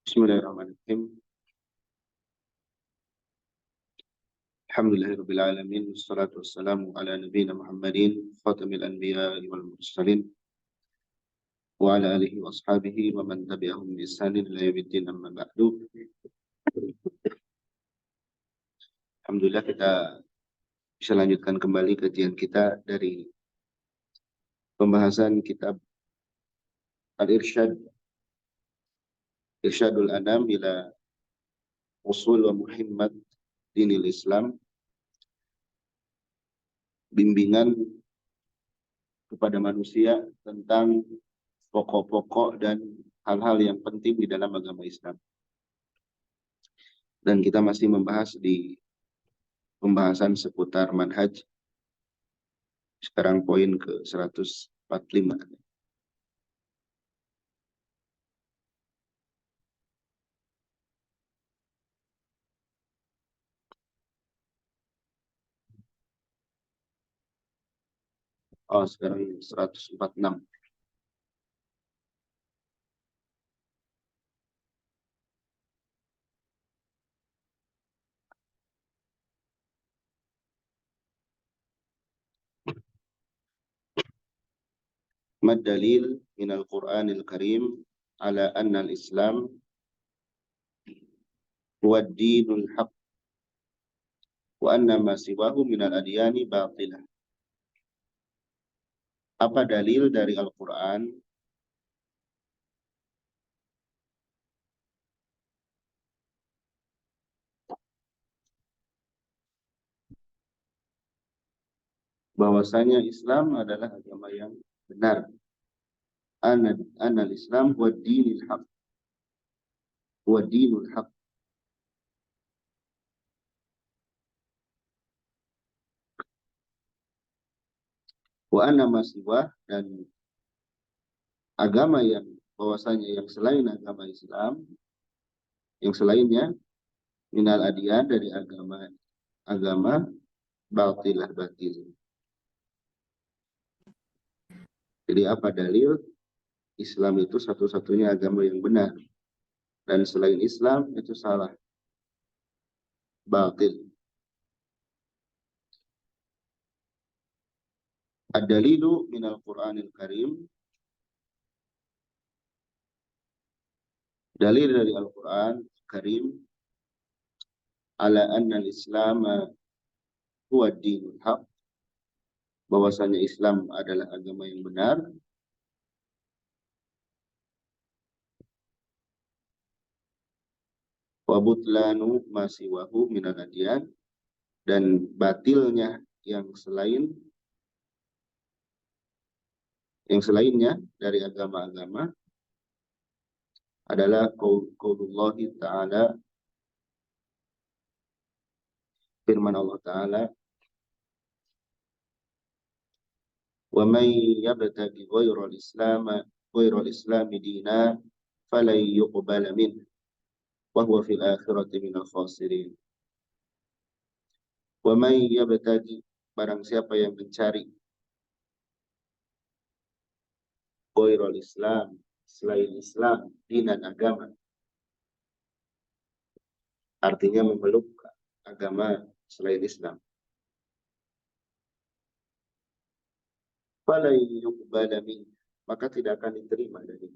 Bismillahirrahmanirrahim. Alhamdulillahirabbil alamin wassalatu wassalamu ala nabiyyina Muhammadin khatamil anbiya'i wal mursalin wa ala alihi wa ashabihi wa man tabi'ahum bi ihsanin ila yaumiddin amma ba'du. Alhamdulillah kita bisa lanjutkan kembali kajian kita dari pembahasan kitab Al-Irsyad Irsyadul Anam ila Usul wa Muhimmat Dinil Islam, bimbingan kepada manusia tentang pokok-pokok dan hal-hal yang penting di dalam agama Islam. Dan kita masih membahas di pembahasan seputar manhaj. Sekarang poin ke 145. Oh, sekarang 146. Mad dalil minal Qur'anil Karim ala anna al-Islam huwa ad-dinul haq wa anna ma siwahu minal adyani batilah. Apa dalil dari Al-Qur'an bahwasanya Islam adalah agama yang benar? Anna al-Islam huwa ad-dinul haq, huwa ad-dinul haq. Wa anna ma siwah, dan agama yang bahwasanya yang selain agama Islam, yang selainnya minal adyan, dari agama batilah, batil. Jadi apa dalil Islam itu satu-satunya agama yang benar dan selain Islam itu salah, batil. Ad-dalilu minal Qur'anil Karim, dalil dari Al-Qur'an Karim ala anna al-Islam huwa ad-dinul haq, bahwasanya Islam adalah agama yang benar. Wa butlanu ma siwahu minal adyan, dan batilnya yang selainnya dari agama-agama adalah qaulullah ta'ala, firman Allah Ta'ala, wa man yabtaghi ghairal islam dina falan yuqbala min wa huwa fil akhirati minal khasirin. Wa man yabtaghi, barang siapa yang mencari, ghairal islam, selain Islam, dinan, agama, artinya memeluk agama selain Islam, falan yuqbala min, maka tidak akan diterima dari.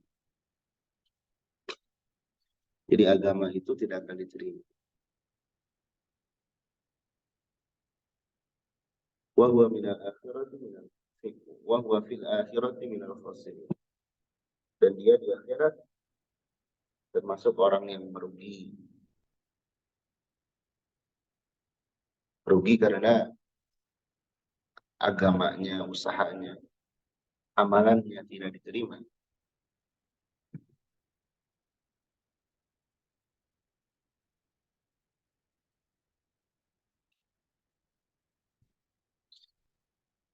Jadi agama itu tidak akan diterima. Wa huwa minal akhirati minal wa huwa fil akhirati minal khasirin, dan dia di akhirat termasuk orang yang merugi. Rugi karena agamanya, usahanya, amalannya tidak diterima.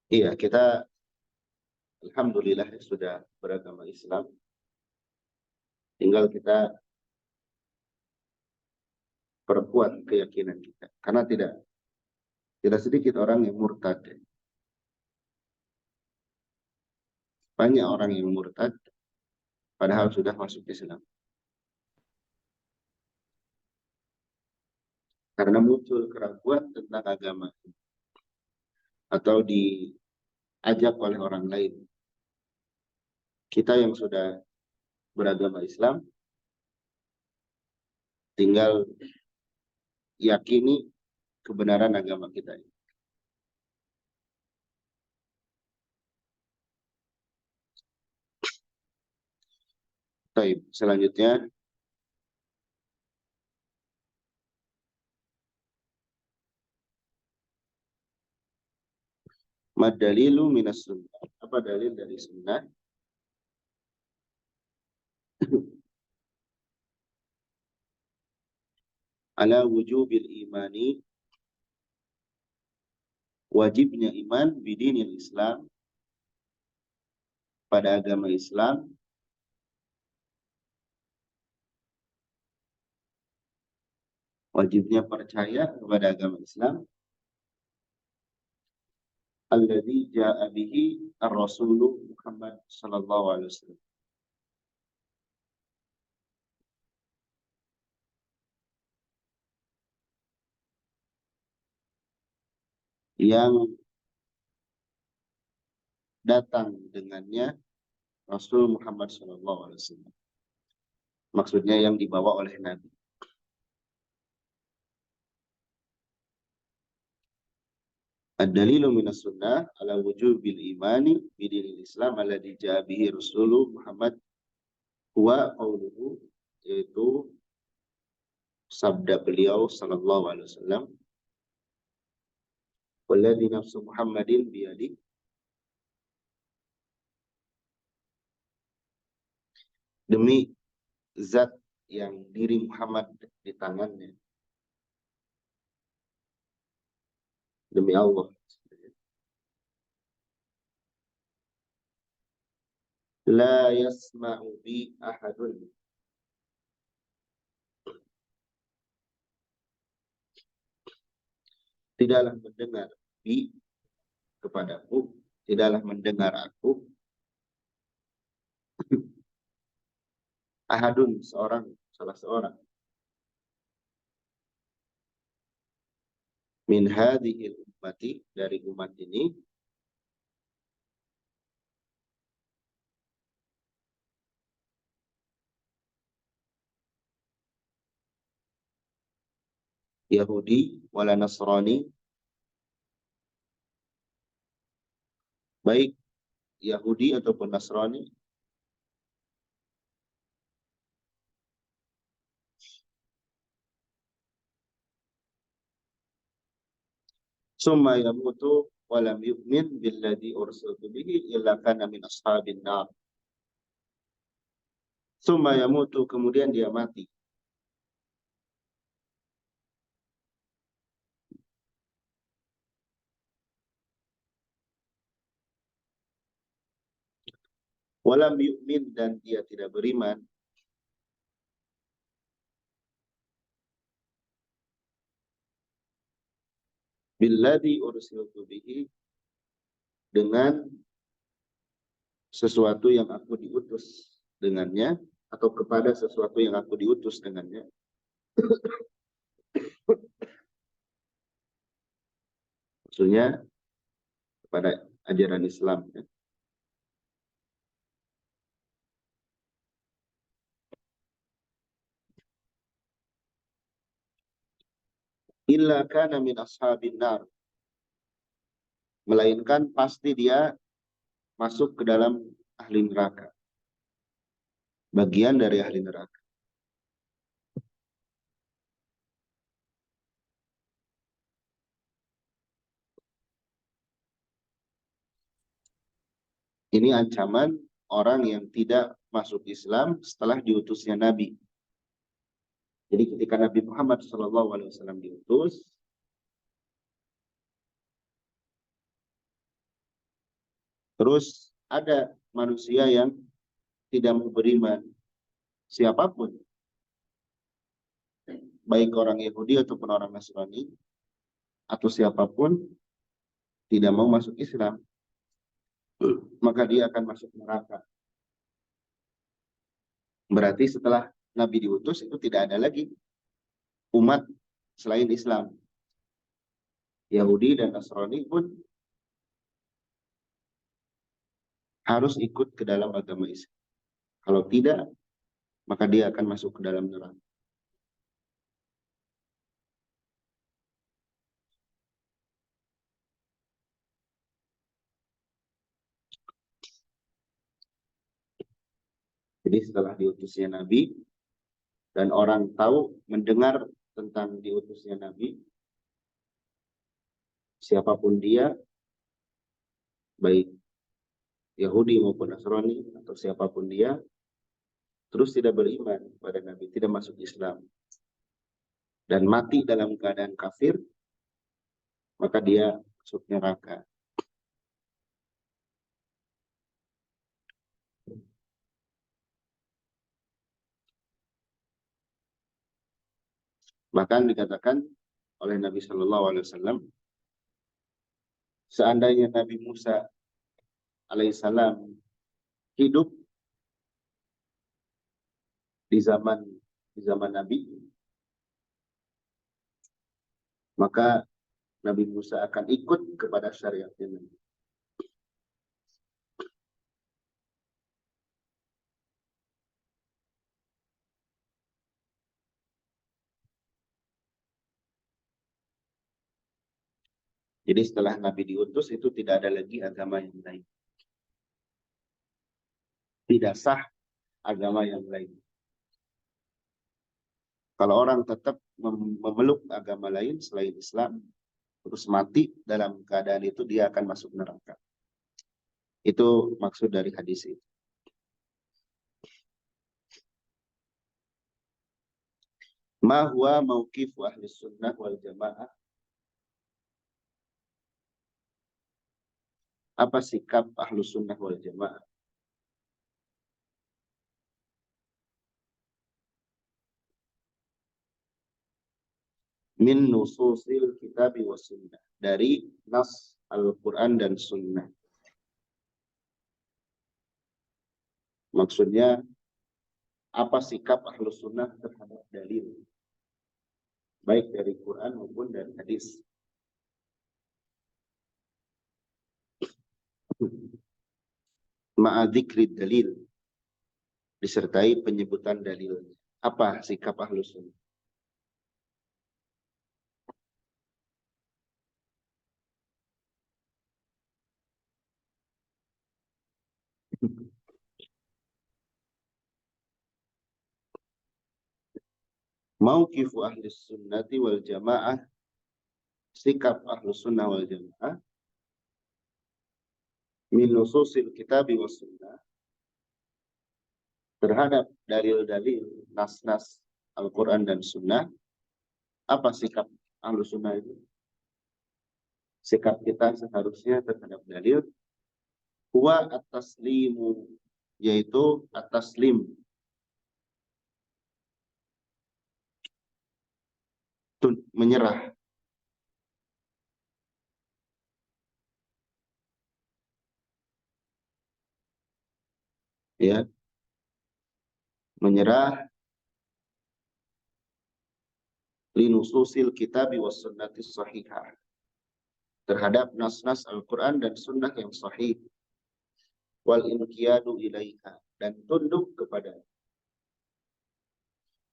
Iya, kita alhamdulillah sudah beragama Islam. Tinggal kita perkuat keyakinan kita. Karena tidak sedikit orang yang murtad. Banyak orang yang murtad padahal sudah masuk Islam. karena muncul keraguan tentang agama atau diajak oleh orang lain. Kita yang sudah beragama Islam tinggal yakini kebenaran agama kita. Baik, selanjutnya madalilu minas sunnah. Apa dalil dari sunnah? Ala wujubil imani, wajibnya iman bidinil Islam, pada agama Islam, wajibnya percaya kepada agama Islam, alladzi ja'a bihi ar-rasulu Muhammad sallallahu alaihi wasallam, yang datang dengannya Rasul Muhammad sallallahu alaihi wasallam. Maksudnya yang dibawa oleh Nabi. Ad-dalilu minas sunnah ala wujubil imani bidinil Islam alladzi ja'a bihi Rasulu Muhammad huwa qauluhu, yaitu sabda beliau sallallahu alaihi wasallam, walladzi nafsu Muhammadin biyadi, demi zat yang diri Muhammad di tangannya, demi Allah, la yasma'u bi ahadun, tidaklah mendengar bi kepadaku, tidaklah mendengar aku, ahadun seorang, salah seorang, min hadhil ummati, dari umat ini, Yahudi wala Nasrani, baik Yahudi ataupun Nasrani, summa yamutu walam yu'min billadhi ursiltu bihi illa kana min ashabin nar. Summa yamutu, kemudian dia mati, walam yu'min, dan dia tidak beriman, billadhi ursiltu bihi, dengan sesuatu yang aku diutus dengannya, atau kepada sesuatu yang aku diutus dengannya. Maksudnya kepada ajaran Islam, ya. Illa kana min ashabin nar, melainkan pasti dia masuk ke dalam ahli neraka, bagian dari ahli neraka. Ini ancaman orang yang tidak masuk Islam setelah diutusnya Nabi. Jadi ketika Nabi Muhammad SAW diutus, terus ada manusia yang tidak mau beriman, siapapun, baik orang Yahudi ataupun orang Nasrani, atau siapapun tidak mau masuk Islam, maka dia akan masuk neraka. Berarti setelah Nabi diutus itu tidak ada lagi umat selain Islam. Yahudi dan Nasrani pun harus ikut ke dalam agama Islam. Kalau tidak, maka dia akan masuk ke dalam neraka. Jadi setelah diutusnya Nabi, dan orang tahu, mendengar tentang diutusnya Nabi, siapapun dia, baik Yahudi maupun Nasrani, atau siapapun dia, terus tidak beriman pada Nabi, tidak masuk Islam, dan mati dalam keadaan kafir, maka dia masuk neraka. Bahkan dikatakan oleh Nabi Shallallahu Alaihi Wasallam, seandainya Nabi Musa alaihissalam hidup di zaman Nabi, maka Nabi Musa akan ikut kepada syariatnya Nabi. Jadi setelah Nabi diutus itu tidak ada lagi agama yang lain. Tidak sah agama yang lain. Kalau orang tetap memeluk agama lain selain Islam, terus mati dalam keadaan itu, dia akan masuk neraka. Itu maksud dari hadis itu. Ma huwa mauqifu ahli sunnah wal jamaah. Apa sikap ahlu sunnah wal jamaah? Min nususil kitabi wa sunnah. Dari nas Al-Quran dan sunnah. Maksudnya, apa sikap ahlu sunnah terhadap dalil, baik dari Quran maupun dari hadis. Ma'adzikri dalil, disertai penyebutan dalil. Apa sikap ahlu sunnah? Mauqifu ahli sunnati wal jamaah, sikap ahlu sunnah wal jamaah, min nususil kitabi wa sunnah, terhadap dalil-dalil nas-nas Al-Quran dan sunnah. Apa sikap ahlu sunnah itu? Sikap kita seharusnya terhadap dalil, huwa at-taslimu, yaitu at-taslim, menyerah. Ya, menyerah linususil kitabi was sunnati sahihah, terhadap nas-nas Al-Quran dan sunnah yang sahih, wal inqiyadu ilaiha, dan tunduk kepada.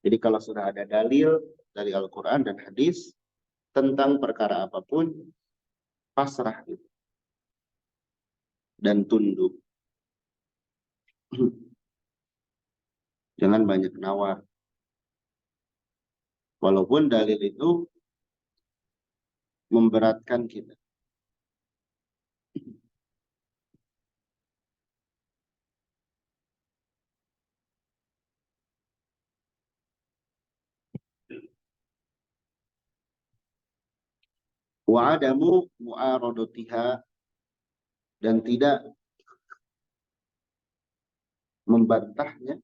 Jadi kalau sudah ada dalil dari Al-Quran dan hadis tentang perkara apapun, pasrah itu dan tunduk. Jangan banyak nawar. Walaupun dalil itu memberatkan kita. Wa adamu mu'aradatiha, dan tidak membantahnya,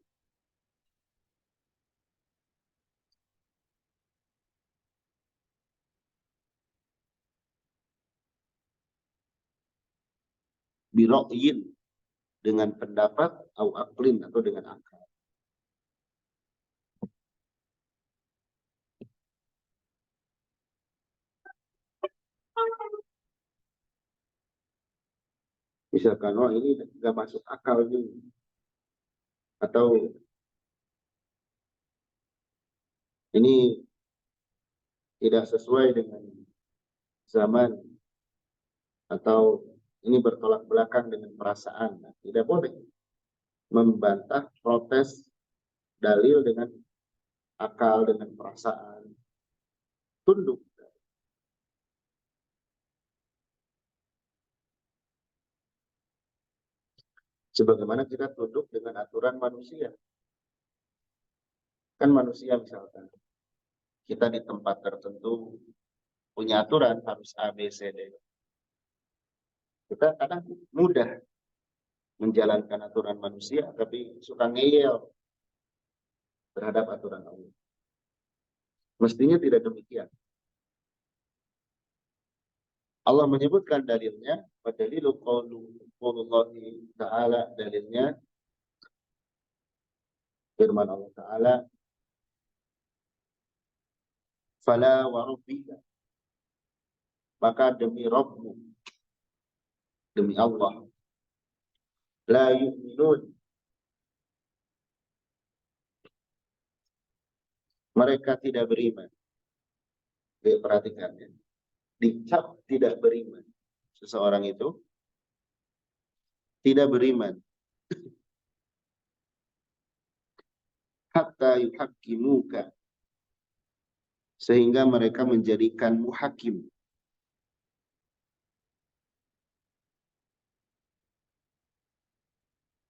biro'yin, dengan pendapat, au aklin, atau dengan akal. Misalkan, oh ini nggak masuk akal nih, atau ini tidak sesuai dengan zaman, atau ini bertolak belakang dengan perasaan. Nah, tidak boleh membantah protes dalil dengan akal, dengan perasaan. Tunduk. Sebagaimana kita tunduk dengan aturan manusia. Kan manusia misalkan, kita di tempat tertentu punya aturan harus A, B, C, D. Kita kadang mudah menjalankan aturan manusia, tapi suka ngeyel terhadap aturan Allah. Mestinya tidak demikian. Allah menyebutkan dalilnya, padalilu qaulullahi ta'ala, dalilnya firman Allah Ta'ala, fala wa rabbika, maka demi Rabbmu, demi Allah, la yu'minun, mereka tidak beriman. Perhatikan ya, dicap tidak beriman. Seseorang itu tidak beriman hatta yuhaqqimuka, sehingga mereka menjadikanmu hakim.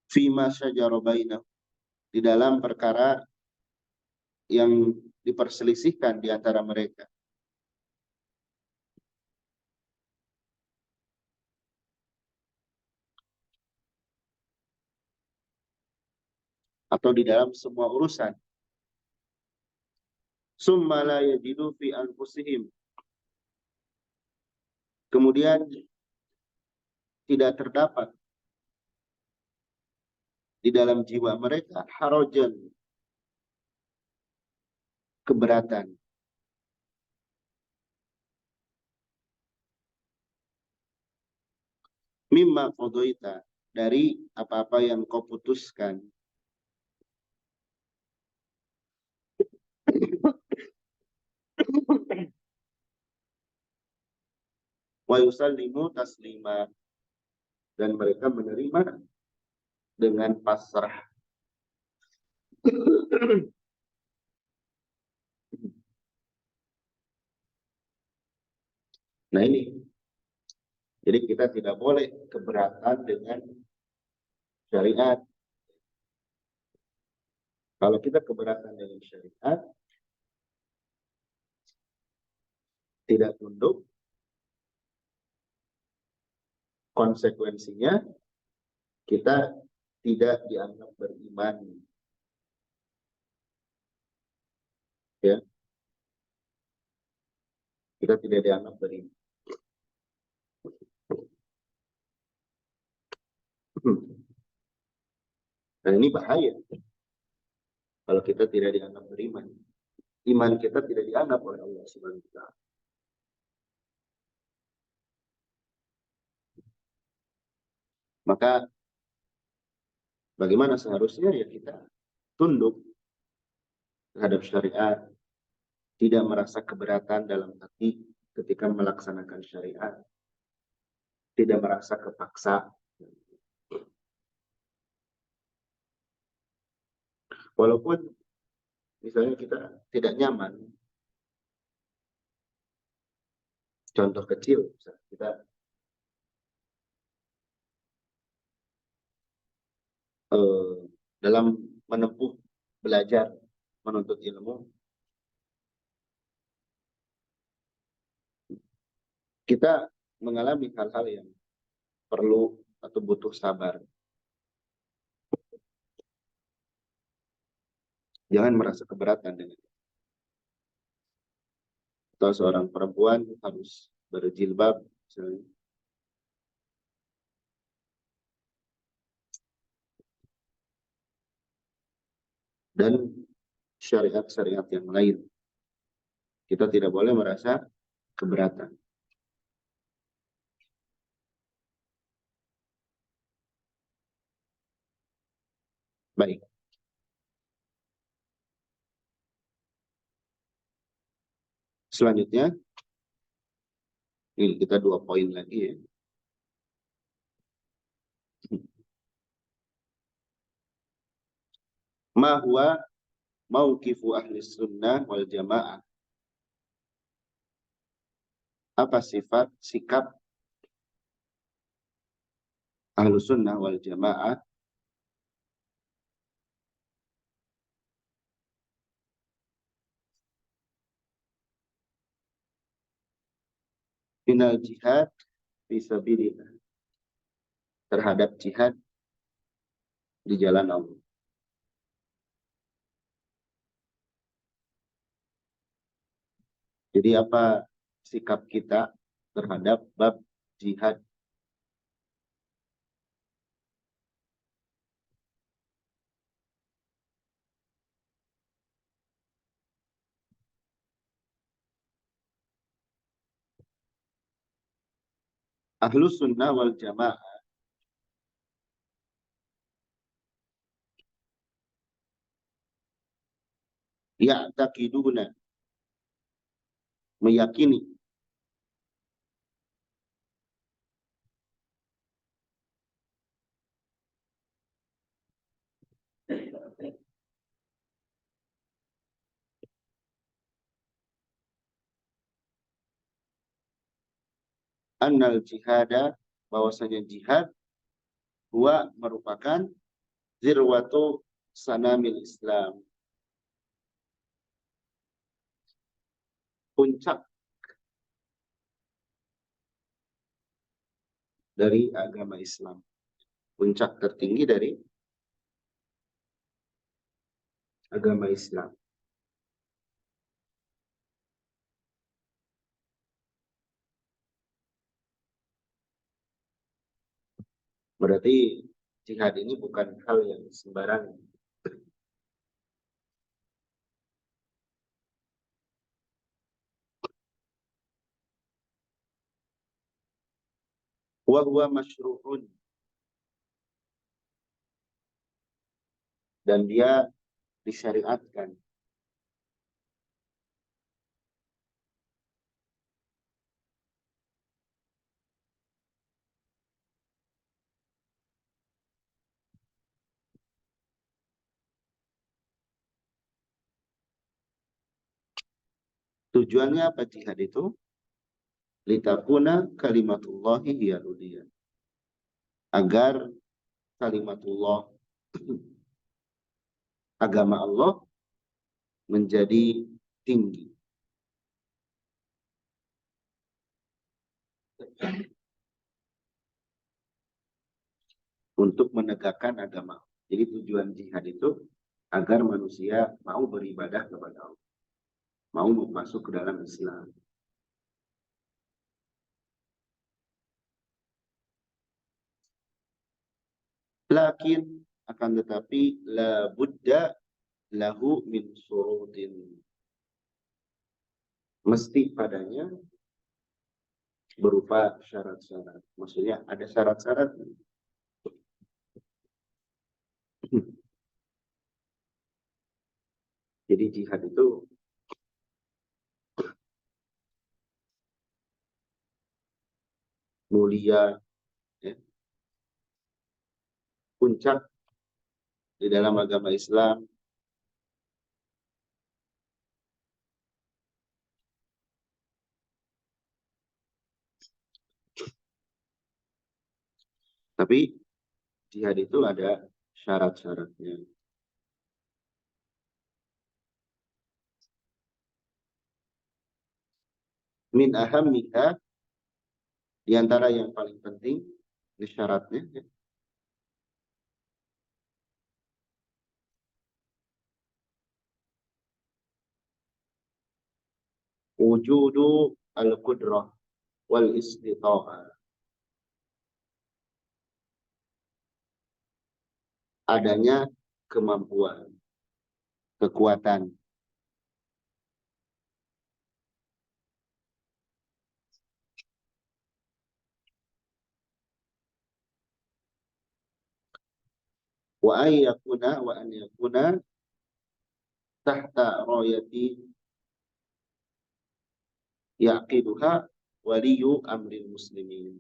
Fima syajara bainahum, di dalam perkara yang diperselisihkan di antara mereka. Atau di dalam semua urusan. Summa la yajidu fi anfusihim, kemudian tidak terdapat di dalam jiwa mereka harajan, keberatan, mimma qadaita, dari apa-apa yang kau putuskan, wa yusallimu taslima, dan mereka menerima dengan pasrah. Nah ini, jadi kita tidak boleh keberatan dengan syariat. Kalau kita keberatan dengan syariat, tidak tunduk, konsekuensinya kita tidak dianggap beriman. Ya, kita tidak dianggap beriman. Dan ini bahaya kalau kita tidak dianggap beriman. Iman kita tidak dianggap oleh Allah Subhanahu wa Ta'ala. Maka bagaimana seharusnya ya kita tunduk terhadap syariat, tidak merasa keberatan dalam hati ketika melaksanakan syariat, tidak merasa kepaksa. Walaupun misalnya kita tidak nyaman, contoh kecil, kita dalam menempuh belajar menuntut ilmu, kita mengalami hal-hal yang perlu atau butuh sabar. Jangan merasa keberatan dengan itu. Atau seorang perempuan harus berjilbab misalnya. Dan syariat-syariat yang lain. Kita tidak boleh merasa keberatan. Baik, selanjutnya ini kita 2 poin lagi ya. Ma huwa mauqifu ahli sunnah wal jamaah. Apa sifat sikap ahlu sunnah wal jamaah minal jihad fisabilillah, terhadap jihad di jalan Allah. Jadi apa sikap kita terhadap bab jihad? Ahlu sunnah wal jamaah ya'taqiduna, meyakini annal jihada, bahwasanya jihad huwa merupakan zirwatu sanamil Islam, puncak dari agama Islam, puncak tertinggi dari agama Islam. Berarti jihad ini bukan hal yang sembarangan. Wa huwa masyru'un, dan dia disyariatkan. Tujuannya apa jihad itu? Litakuna kalimatullahi hiyal uliyah, agar kalimatullah, agama Allah menjadi tinggi. Untuk menegakkan agama. Jadi tujuan jihad itu agar manusia mau beribadah kepada Allah, mau masuk ke dalam Islam. Lakin akan tetapi la budda lahu min surutin, mesti padanya berupa syarat-syarat. Maksudnya ada syarat-syarat. Jadi jihad itu mulia, ya, puncak di dalam agama Islam. Tapi jihad itu ada syarat-syaratnya. Min ahammiha, di antara yang paling penting, ini syaratnya, ya. Wujudu al-qudrah wal istita'ah. Adanya kemampuan, kekuatan. wa an yakuna tahta rayati yaqiduha waliyu amril muslimin.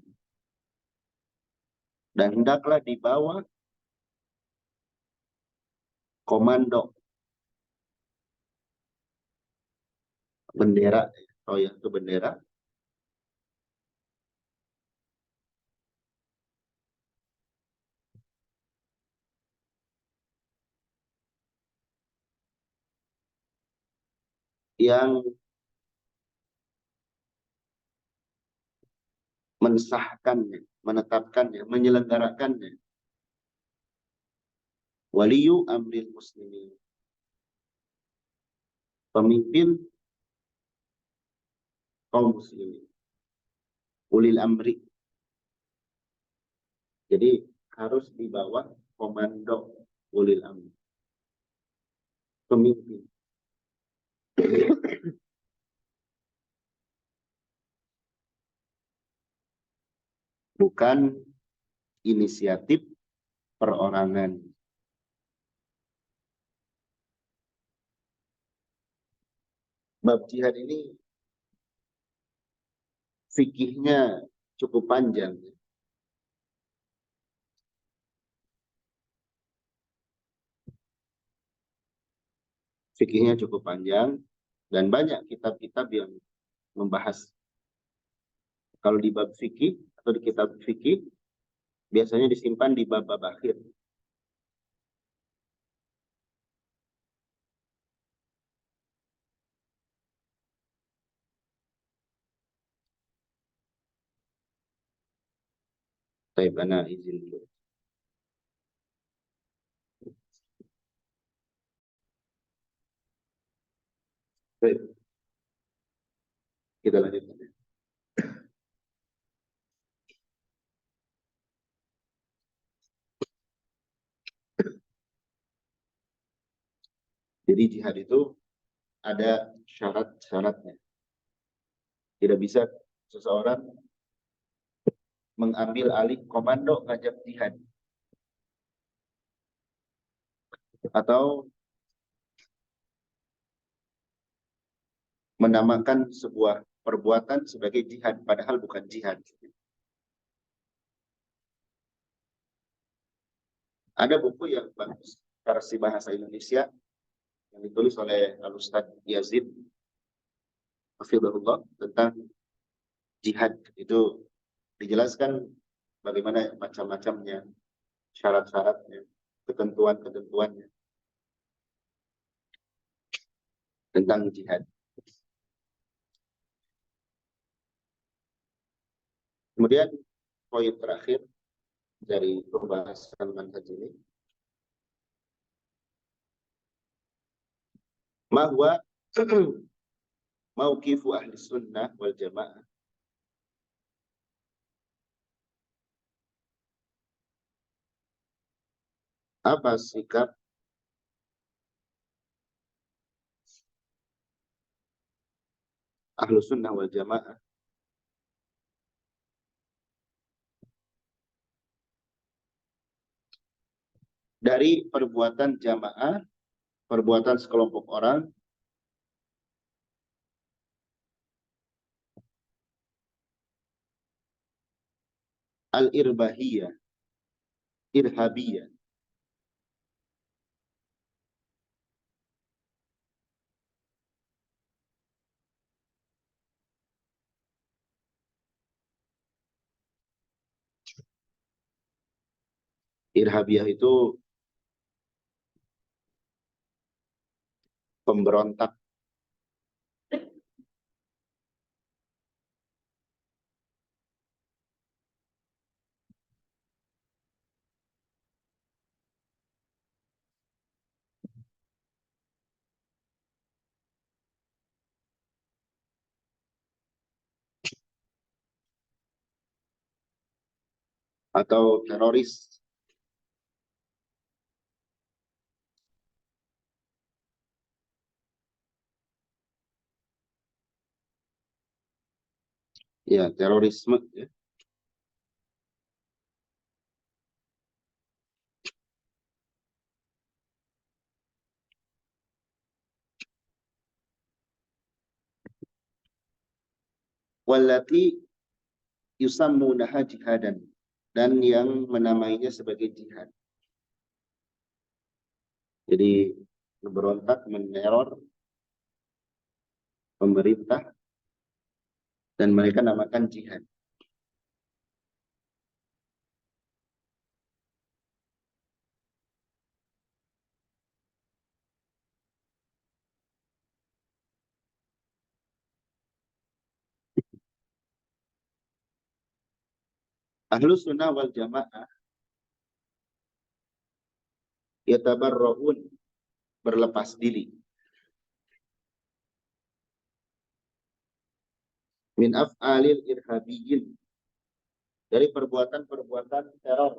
Dan hendaklah di bawah komando bendera, royah itu bendera, yang mensahkannya, menetapkannya, menyelenggarakannya. Waliyu amril muslimin, pemimpin kaum muslimin, ulil amri. Jadi harus di bawah komando ulil amri, pemimpin. Bukan inisiatif perorangan. Bab jihad ini fikihnya cukup panjang. Fikihnya cukup panjang dan banyak kitab-kitab yang membahas. Kalau di bab fikih atau di kitab fikih biasanya disimpan di bab-bab akhir. Baik, ana izin dulu. Baik, kita lanjutkan. Jadi jihad itu ada syarat-syaratnya. Tidak bisa seseorang mengambil alih komando ngajak jihad atau menamakan sebuah perbuatan sebagai jihad padahal bukan jihad. Ada buku yang bagus versi bahasa Indonesia yang ditulis oleh Al-Ustadz Yazid Hafizahullah tentang jihad. Itu dijelaskan bagaimana macam-macamnya, syarat-syaratnya, ketentuan-ketentuannya tentang jihad. Kemudian poin terakhir dari pembahasan manhaj ini, bahwa mauqifu ahli sunnah wal jamaah, apa sikap ahlu sunnah wal jamaah dari perbuatan jamaah, perbuatan sekelompok orang al-irbahiyah, irhabiyah. Irhabiyah itu pemberontak atau teroris. Ya, terorisme. Ya. wallati yusammunaha jihadan, dan yang menamainya sebagai jihad. Jadi memberontak, meneror pemerintah, dan mereka namakan jihad. Ahlus sunnah wal jamaah yatabarra'un, berlepas diri, min af'alil irhabiyyin, dari perbuatan-perbuatan teror,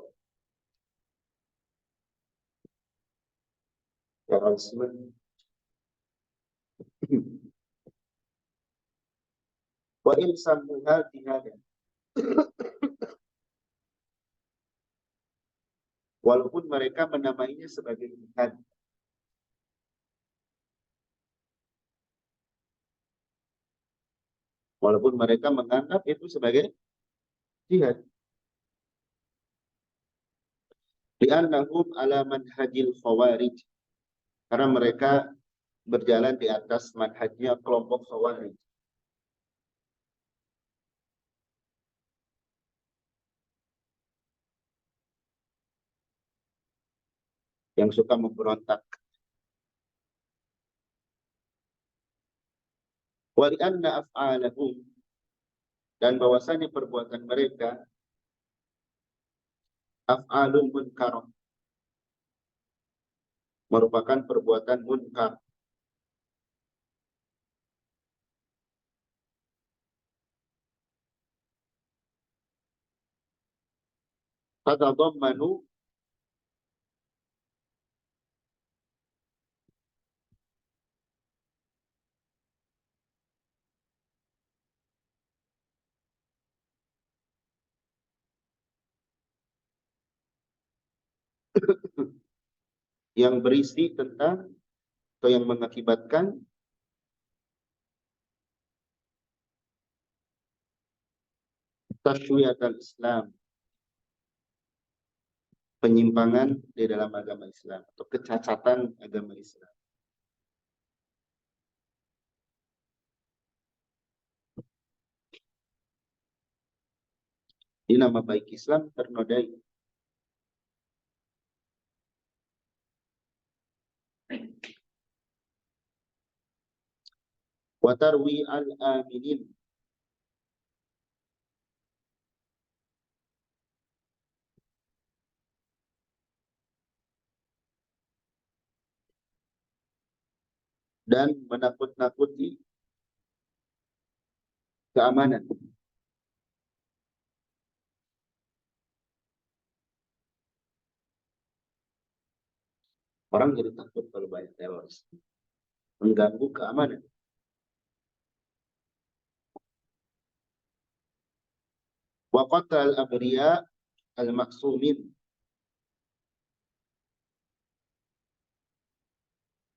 terorisme. Wa in sammuha jihadan, walaupun mereka menamainya sebagai jihad. Walaupun mereka menganggap itu sebagai jihad. Li'annahum ala manhajil khawarij, karena mereka berjalan di atas manhajnya kelompok khawarij. Yang suka memberontak. Wa li'anna af'alahum, dan bahwasanya perbuatan mereka af'alun munkar, merupakan perbuatan munkar. Fatadammanu, yang berisi tentang atau yang mengakibatkan tasywiat al-Islam, penyimpangan di dalam agama Islam atau kecacatan agama Islam. Di nama baik Islam ternodai. Wa tarwi al-aminin, dan menakut-nakuti keamanan. Orang jadi takut kalau banyak teroris, mengganggu keamanan. Wa qatal abriya al-maksumin,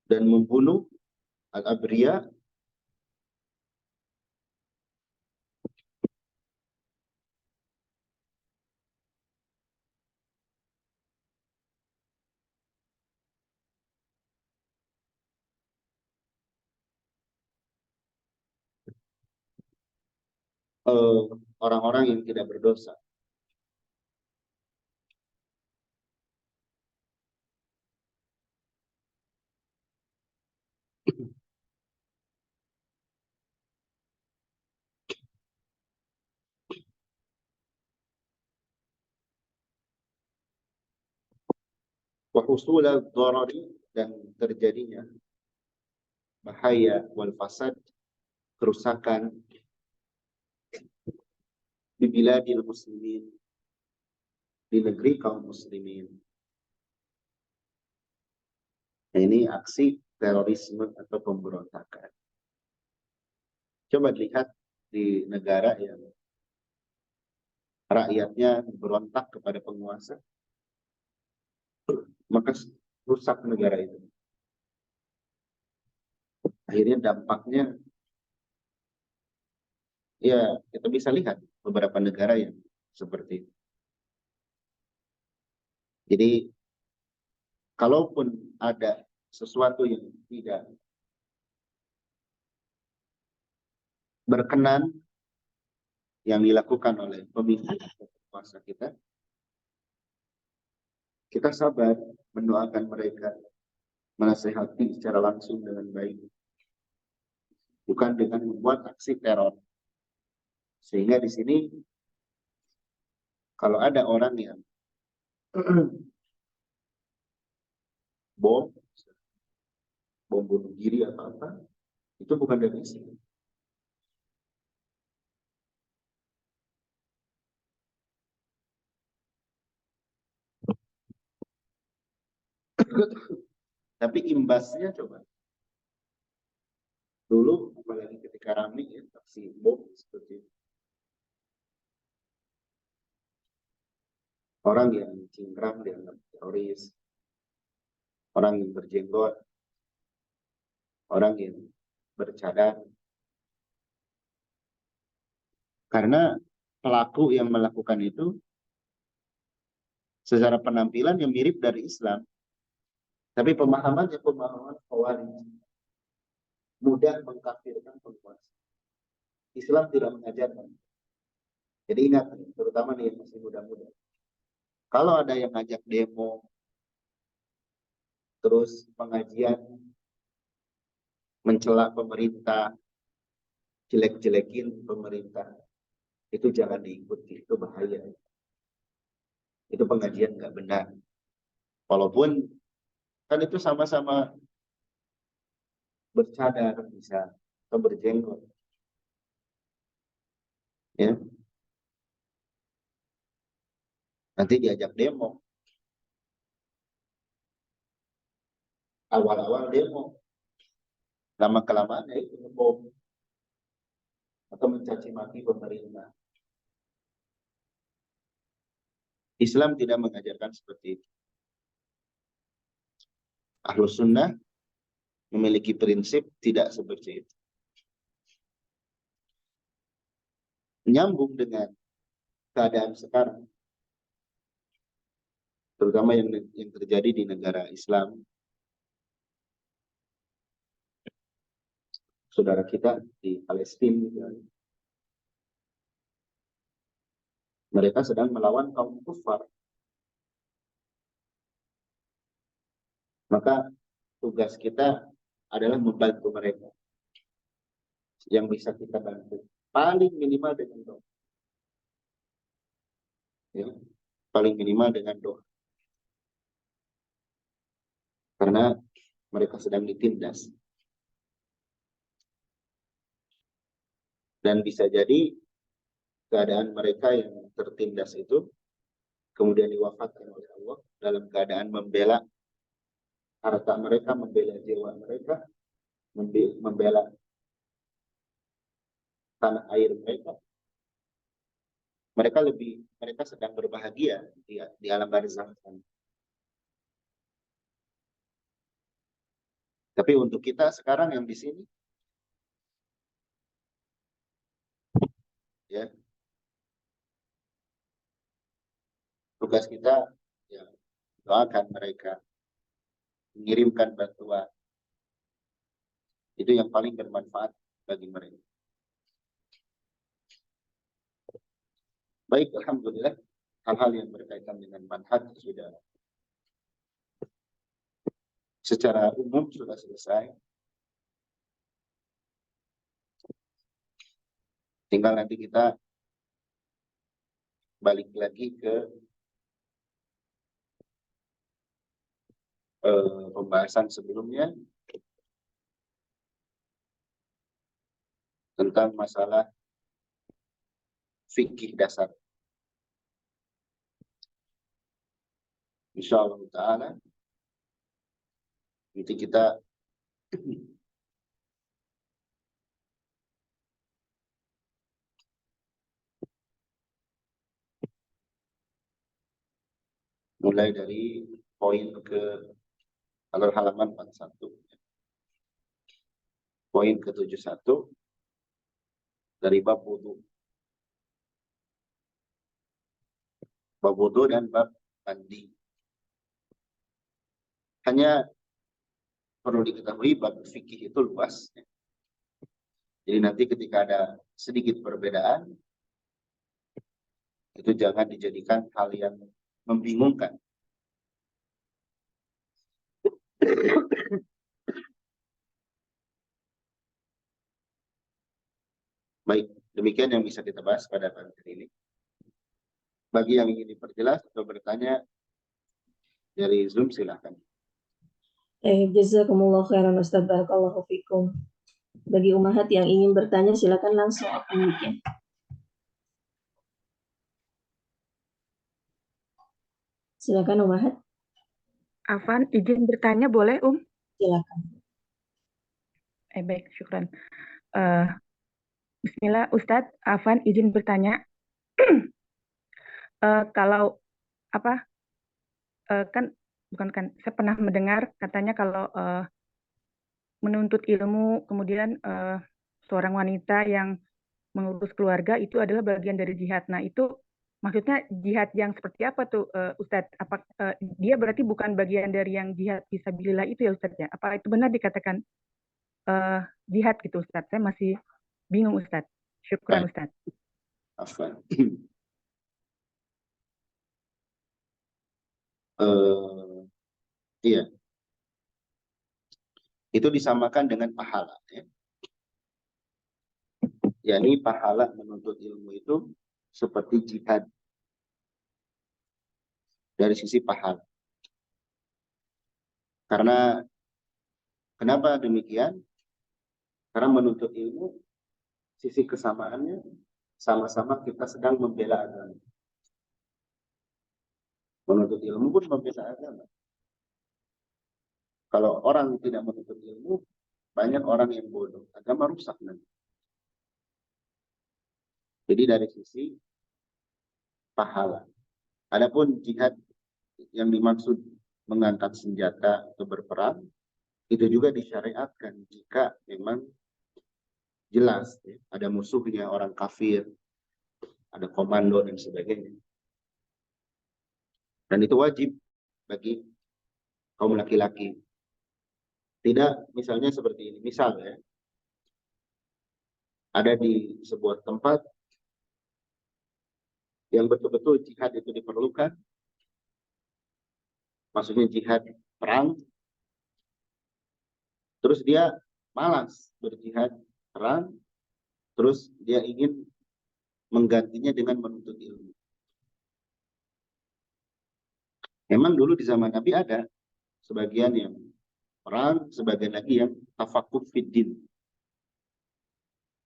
dan membunuh al-abriya, orang-orang yang tidak berdosa. Wa husul ad-darari, dan terjadinya bahaya, wal fasad, kerusakan, di biladil muslimin, di negeri kaum muslimin. Nah, ini aksi terorisme atau pemberontakan. Coba lihat di negara yang rakyatnya berontak kepada penguasa, maka rusak negara itu. Akhirnya dampaknya Ya, kita bisa lihat beberapa negara yang seperti itu. Jadi, kalaupun ada sesuatu yang tidak berkenan yang dilakukan oleh pemimpin atau penguasa kita, kita sabar mendoakan mereka, menasehati secara langsung dengan baik, bukan dengan membuat aksi teror. Sehingga di sini kalau ada orang yang bom, bom bunuh diri atau apa, itu bukan dari Islam. Tapi imbasnya coba dulu, apalagi ketika ramai ya, aksi bom seperti itu. Orang yang cingkrang dianggap teroris, orang yang berjenggot, orang yang bercadar, karena pelaku yang melakukan itu secara penampilan yang mirip dari Islam, tapi pemahamannya pemahaman Khawarij, mudah mengkafirkan penguasa. Islam tidak mengajarkan. Jadi ingat, terutama nih yang masih muda-muda, kalau ada yang ngajak demo, terus pengajian, mencela pemerintah, jelek-jelekin pemerintah, itu jangan diikuti, itu bahaya. Itu pengajian nggak benar. Walaupun kan itu sama-sama bercadar bisa, atau berjenggot. Ya, nanti diajak demo. Awal-awal demo, lama-kelamaan ya itu ngebom atau mencaci maki pemerintah. Islam tidak mengajarkan seperti itu. Ahlus sunnah memiliki prinsip tidak seperti itu. Menyambung dengan keadaan sekarang, terutama yang terjadi di negara Islam, saudara kita di Palestina, mereka sedang melawan kaum kufar. Maka tugas kita adalah membantu mereka. Yang bisa kita bantu paling minimal dengan doa. Ya, paling minimal dengan doa. Karena mereka sedang ditindas. Dan bisa jadi keadaan mereka yang tertindas itu kemudian diwafatkan oleh Allah dalam keadaan membela harta mereka, membela jiwa mereka, membela tanah air mereka. Mereka sedang berbahagia di alam barzakh. Tapi untuk kita sekarang yang di sini, ya, tugas kita ya doakan mereka, mengirimkan bantuan. Itu yang paling bermanfaat bagi mereka. Baik, alhamdulillah, hal-hal yang berkaitan dengan manhaj sudah secara umum sudah selesai. Tinggal nanti kita balik lagi ke pembahasan sebelumnya tentang masalah fikih dasar. Insyaallah ta'ala nanti kita mulai dari poin ke halaman 41. Poin ke 71 dari bab wudu. Bab wudu dan bab mandi. Hanya perlu diketahui bab fikih itu luas. Jadi nanti ketika ada sedikit perbedaan, itu jangan dijadikan hal yang membingungkan. Baik, demikian yang bisa kita bahas pada pagi ini. Bagi yang ingin diperjelas atau bertanya dari Zoom, silakan. Jazakumullah khairan Ustaz, barakallahu fikum. Bagi umahat yang ingin bertanya, silakan langsung open mic-nya. Silakan umahat. Afan, izin bertanya boleh, Silakan. Baik, syukran. Bismillah, Ustadz, Afan, izin bertanya. Kalau apa? Saya pernah mendengar katanya kalau menuntut ilmu, kemudian seorang wanita yang mengurus keluarga itu adalah bagian dari jihad. Nah, itu maksudnya jihad yang seperti apa tuh, Ustadz? Apa dia berarti bukan bagian dari yang jihad fisabilillah itu ya, Ustadz ya? Apa itu benar dikatakan jihad gitu, Ustadz? Saya masih bingung, Ustadz. Syukran, Ustadz. Afwan. Iya. Itu disamakan dengan pahala. Ya. Yani pahala menuntut ilmu itu seperti jihad dari sisi pahala. Karena kenapa demikian? Karena menuntut ilmu, sisi kesamaannya sama-sama kita sedang membela agama. Menuntut ilmu pun membela agama. Kalau orang tidak menuntut ilmu, banyak orang yang bodoh. Agama rusak nanti. Jadi dari sisi pahala. Adapun jihad yang dimaksud mengangkat senjata atau berperang, itu juga disyariatkan jika memang jelas ya, ada musuhnya orang kafir, ada komando dan sebagainya. Dan itu wajib bagi kaum laki-laki. Tidak misalnya seperti ini. Misalnya ada di sebuah tempat yang betul-betul jihad itu diperlukan. Maksudnya jihad perang. Terus dia malas berjihad perang. Terus dia ingin menggantinya dengan menuntut ilmu. Memang dulu di zaman Nabi ada sebagian yang perang, sebagian lagi yang tafakuh fiddin,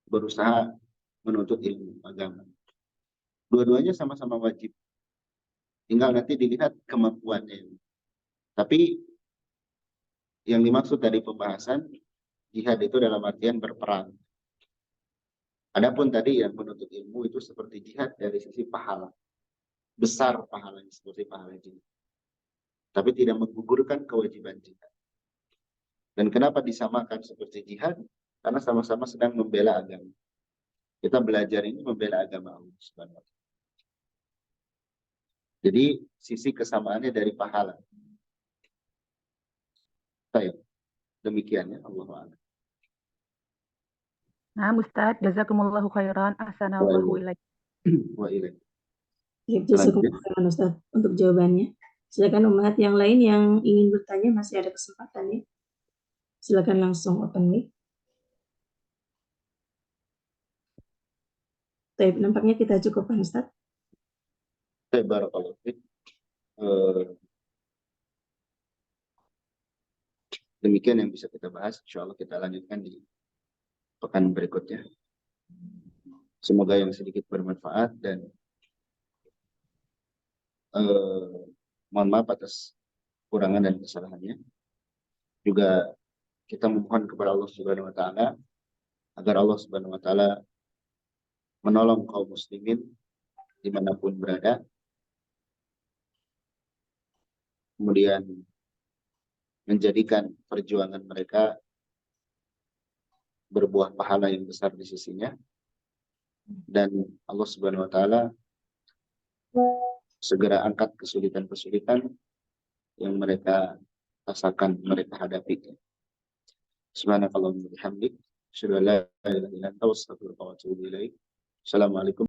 berusaha menuntut ilmu agama. Dua-duanya sama-sama wajib. Tinggal nanti dilihat kemampuannya. Tapi yang dimaksud dari pembahasan jihad itu dalam artian berperang. Adapun tadi yang menuntut ilmu itu seperti jihad dari sisi pahala. Besar pahalanya seperti pahala jihad. Tapi tidak menggugurkan kewajiban jihad. Dan kenapa disamakan seperti jihad? Karena sama-sama sedang membela agama. Kita belajar ini membela agama Allah Subhanahu wa Ta'ala. Jadi sisi kesamaannya dari pahala. Baik. Demikian ya, Allahu a'lam. Nah, Ustadz, jazakumullahu khairan, ahsanallahu ilaik. Wa ilaik. Jazakumullah khairan Ustaz untuk jawabannya. Silakan umat yang lain yang ingin bertanya, masih ada kesempatan ya. Silakan langsung open mic. Baik, nampaknya kita cukupkan Ustaz. Barakallahu fiik. Demikian yang bisa kita bahas. Insya Allah kita lanjutkan di pekan berikutnya. Semoga yang sedikit bermanfaat dan mohon maaf atas kurangan dan kesalahannya. Juga kita memohon kepada Allah Subhanahu wa Ta'ala agar Allah Subhanahu wa Ta'ala menolong kaum muslimin dimanapun berada. Kemudian menjadikan perjuangan mereka berbuah pahala yang besar di sisinya. dan Allah Subhanahu wa taala segera angkat kesulitan-kesulitan yang mereka rasakan, mereka hadapi. Subhanakallahumma wa bihamdik, asyhadu an la ilaha illa anta, astaghfiruka wa atubu ilaik. Assalamualaikum